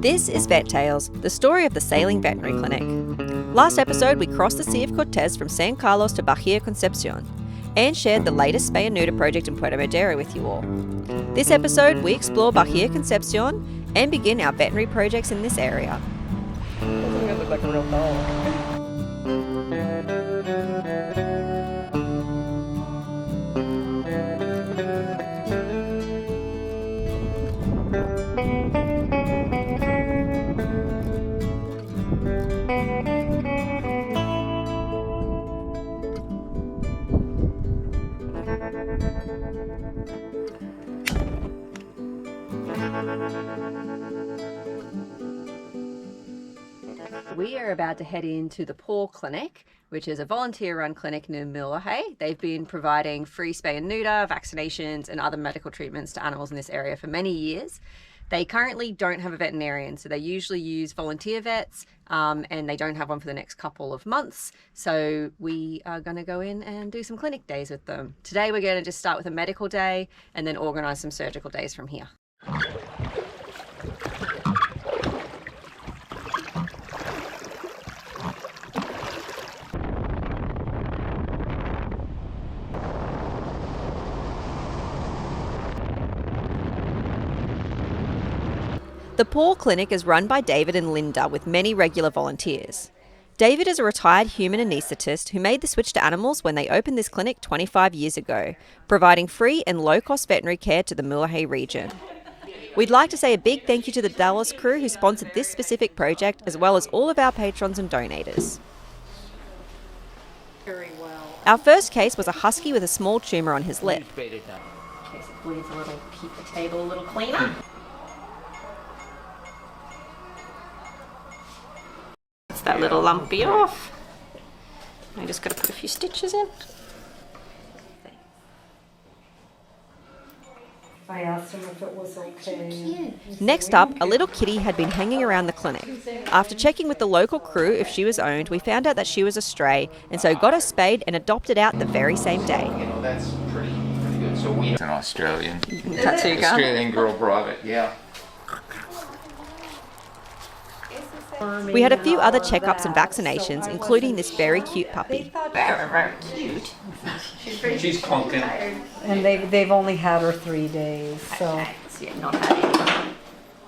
This is Vet Tales, the story of the sailing veterinary clinic. Last episode, we crossed the Sea of Cortez from San Carlos to Bahia Concepcion and shared the latest spay and neuter project in Puerto Madero with you all. This episode, we explore Bahia Concepcion and begin our veterinary projects in this area. Doesn't look like a real doll. We are about to head into the PAW Clinic, which is a volunteer-run clinic near Mulegé. They've been providing free spay and neuter, vaccinations, and other medical treatments to animals in this area for many years. They currently don't have a veterinarian, so they usually use volunteer vets, and they don't have one for the next couple of months. So we are going to go in and do some clinic days with them. Today we're going to just start with a medical day and then organise some surgical days from here. The PAW Clinic is run by David and Linda with many regular volunteers. David is a retired human anaesthetist who made the switch to animals when they opened this clinic 25 years ago, providing free and low-cost veterinary care to the Mulegé region. We'd like to say a big thank you to the Dallas crew who sponsored this specific project, as well as all of our patrons and donators. Very well. Our first case was a husky with a small tumour on his lip. In case it bleeds a little, keep the table a little cleaner. That little lumpy off. I just got to put a few stitches in. I asked him if it was okay. Next up, a little kitty had been hanging around the clinic. After checking with the local crew if she was owned, we found out that she was a stray, and so got her spayed and adopted out the very same day. You know, that's pretty good. So it's an Australian Tattoo gun. Australian girl brought it, yeah. We had a few other checkups and vaccinations, including this very cute puppy. Very, very cute. She's clunking. And they've only had her 3 days, so. Okay, so yeah, not had any.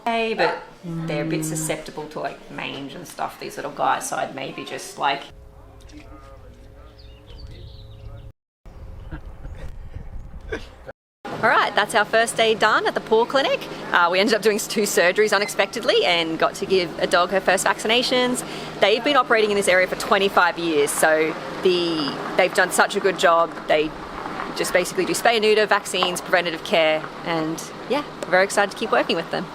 Hey, but they're a bit susceptible to like mange and stuff, these little guys, so I'd maybe just like... All right, that's our first day done at the PAW Clinic. We ended up doing 2 surgeries unexpectedly and got to give a dog her first vaccinations. They've been operating in this area for 25 years, so they've done such a good job. They just basically do spay and neuter, vaccines, preventative care, and yeah, we're very excited to keep working with them.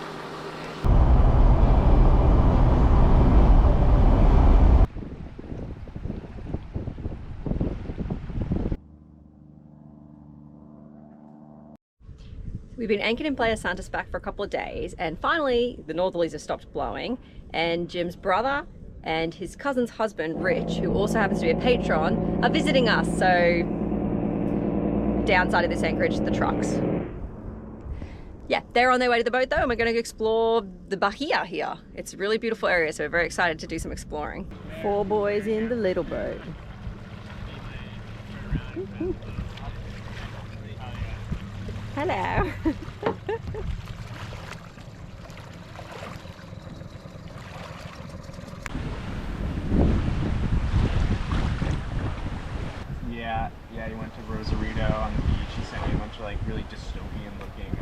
We've been anchored in Playa Santa's back for a couple of days, and finally the northerlies have stopped blowing, and Jim's brother and his cousin's husband, Rich, who also happens to be a patron, are visiting us. So downside of this anchorage, the trucks. Yeah, they're on their way to the boat though, and we're going to explore the Bahia here. It's a really beautiful area, so we're very excited to do some exploring. 4 boys in the little boat. Hello. Yeah, he went to Rosarito on the beach. He sent me a bunch of like really dystopian looking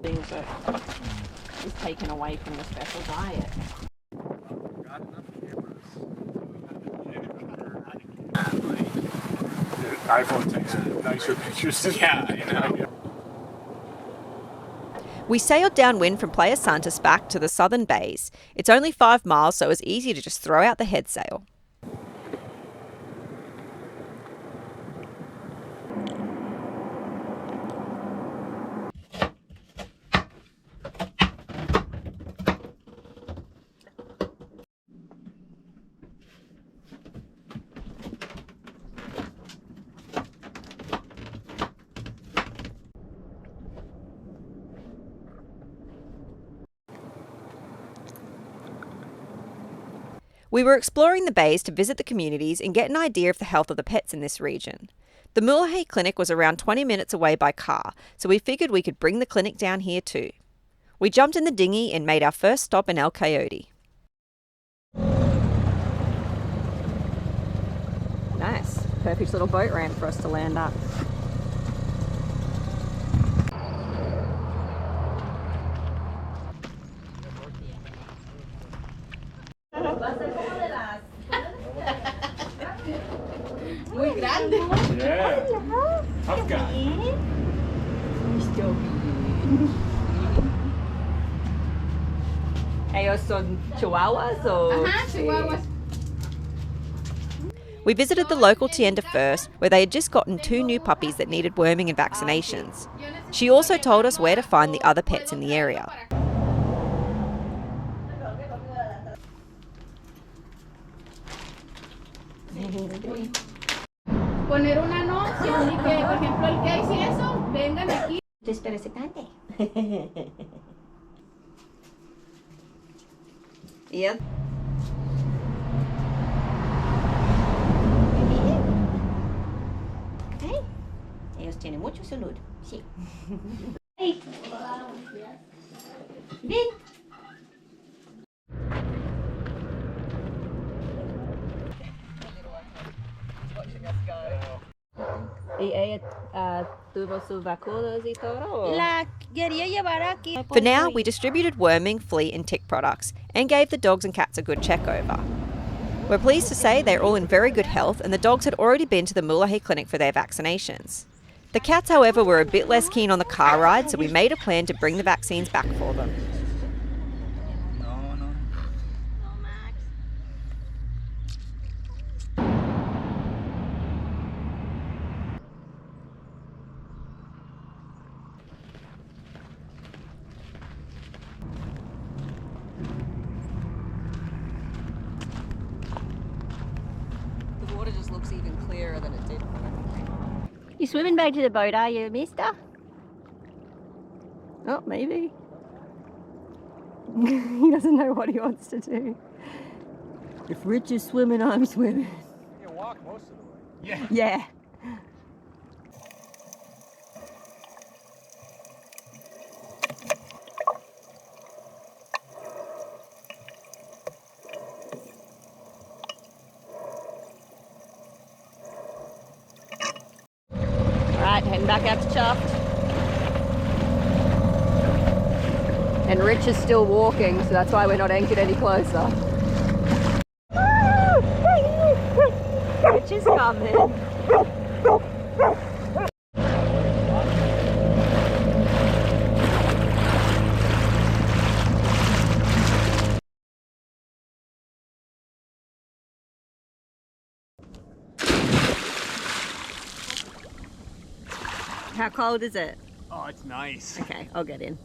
things that is taken away from the special diet. iPhone takes nicer pictures. Yeah, you know. We sailed downwind from Playa Santas back to the southern bays. It's only 5 miles, so it was easy to just throw out the head sail. We were exploring the bays to visit the communities and get an idea of the health of the pets in this region. The Mulahey Clinic was around 20 minutes away by car, so we figured we could bring the clinic down here too. We jumped in the dinghy and made our first stop in El Coyote. Nice. Perfect little boat ramp for us to land up. Muy grande. Yeah. Tough guy. Ellos son chihuahuas o... Chihuahuas. We visited the local tienda first, where they had just gotten 2 new puppies that needed worming and vaccinations. She also told us where to find the other pets in the area. Poner un anuncio y que, por ejemplo, el case y eso, vengan aquí. Yeah. Ellos tienen mucha salud. Sí. Hey. Ven. ¿Y ella tuvo sus vacunas y todo? La quería llevar aquí. For now, we distributed worming, flea and tick products and gave the dogs and cats a good check over. We're pleased to say they're all in very good health and the dogs had already been to the Mulahey Clinic for their vaccinations. The cats, however, were a bit less keen on the car ride, so we made a plan to bring the vaccines back for them. The water just looks even clearer than it did. You swimming back to the boat, are you, mister? Oh, maybe. He doesn't know what he wants to do. If Rich is swimming, I'm swimming. You can walk most of the way. Yeah. Yeah. Alright, heading back out to Chuffed. And Rich is still walking, so that's why we're not anchored any closer. Rich is coming. How cold is it? Oh, it's nice. Okay, I'll get in.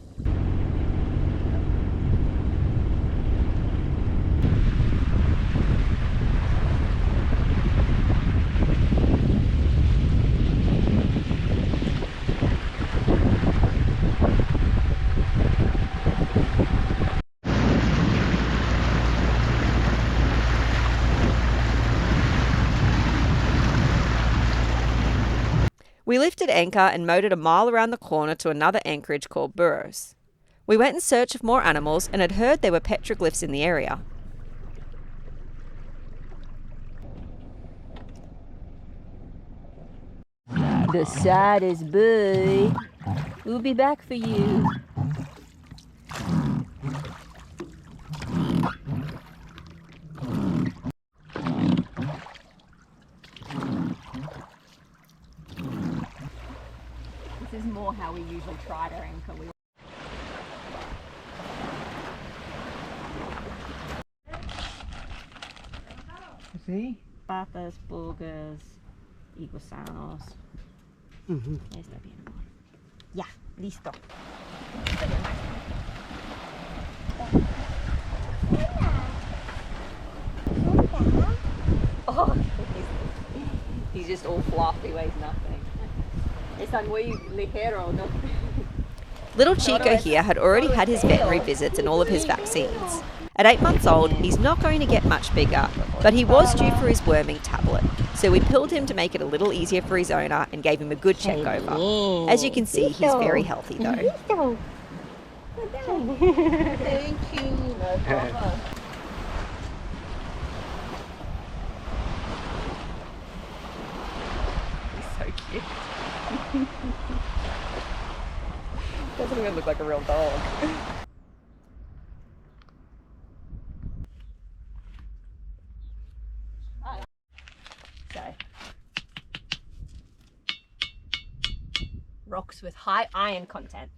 We lifted anchor and motored a mile around the corner to another anchorage called Burros. We went in search of more animals and had heard there were petroglyphs in the area. The saddest boy. We'll be back for you. This is more how we usually try to anchor. See? Patas, pulgas y gusanos. Está bien, amor. Ya, listo. Oh, he's just all fluffy, weighs nothing. Es tan muy ligero, ¿no? Little Chico here had already had his veterinary visits and all of his vaccines. At 8 months old, he's not going to get much bigger, but he was due for his worming tablet, so we pilled him to make it a little easier for his owner and gave him a good check over. As you can see, he's very healthy though. Thank you. No problem. So cute. Doesn't even look like a real dog. So, rocks with high iron content.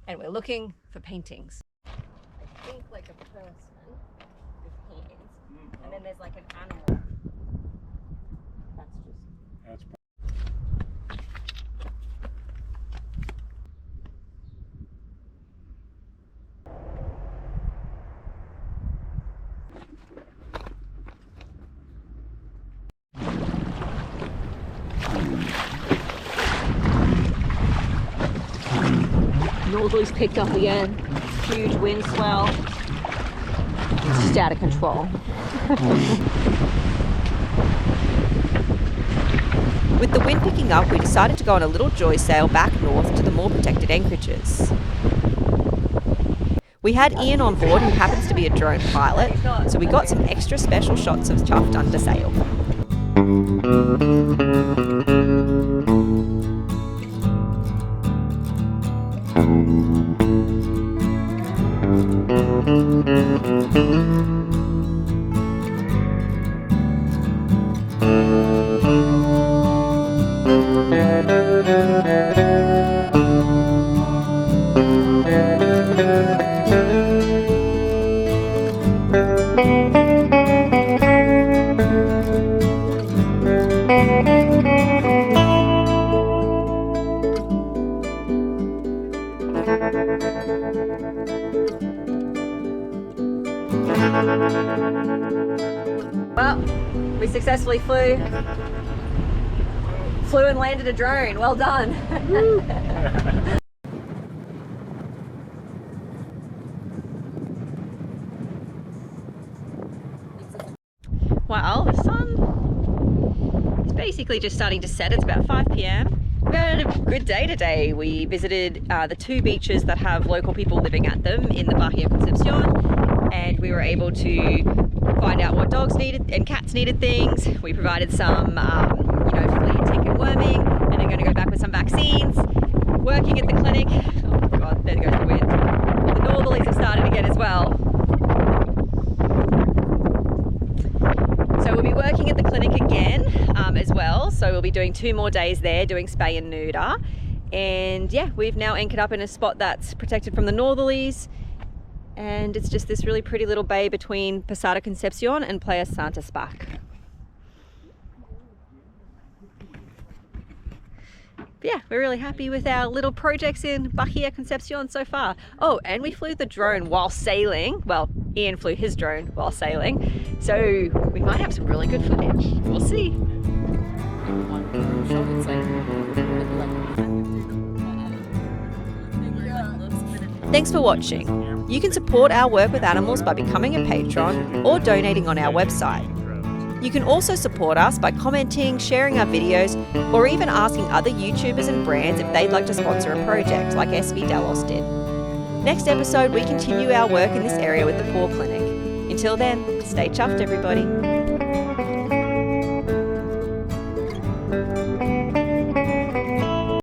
And we're looking for paintings. I think like a person with hands. And then there's like an animal. That's Northerly's picked up again. Huge wind swell. It's just out of control. With the wind picking up, we decided to go on a little joy sail back north to the more protected anchorages. We had Ian on board, who happens to be a drone pilot, so we got some extra special shots of Chuffed under sail. Well, we successfully flew and landed a drone. Well done. Well, the sun is basically just starting to set. It's about 5 p.m. We had a good day today. We visited the 2 beaches that have local people living at them in the Bahia Concepcion, and we were able to find out what dogs needed and cats needed things. We provided some, flea, tick and worming, and I'm going to go back with some vaccines. Working at the clinic. Oh God, there goes the wind. The northerlies have started again as well. So we'll be working at the clinic again as well. So we'll be doing 2 more days there, doing spay and neuter. And yeah, we've now anchored up in a spot that's protected from the northerlies. And it's just this really pretty little bay between Posada Concepcion and Playa Santa Spac. But yeah, we're really happy with our little projects in Bahia Concepcion so far. Oh, and we flew the drone while sailing. Well, Ian flew his drone while sailing. So we might have some really good footage. We'll see. Thanks for watching. You can support our work with animals by becoming a patron or donating on our website. You can also support us by commenting, sharing our videos, or even asking other YouTubers and brands if they'd like to sponsor a project like SV Delos did. Next episode, we continue our work in this area with the PAW Clinic. Until then, stay chuffed, everybody.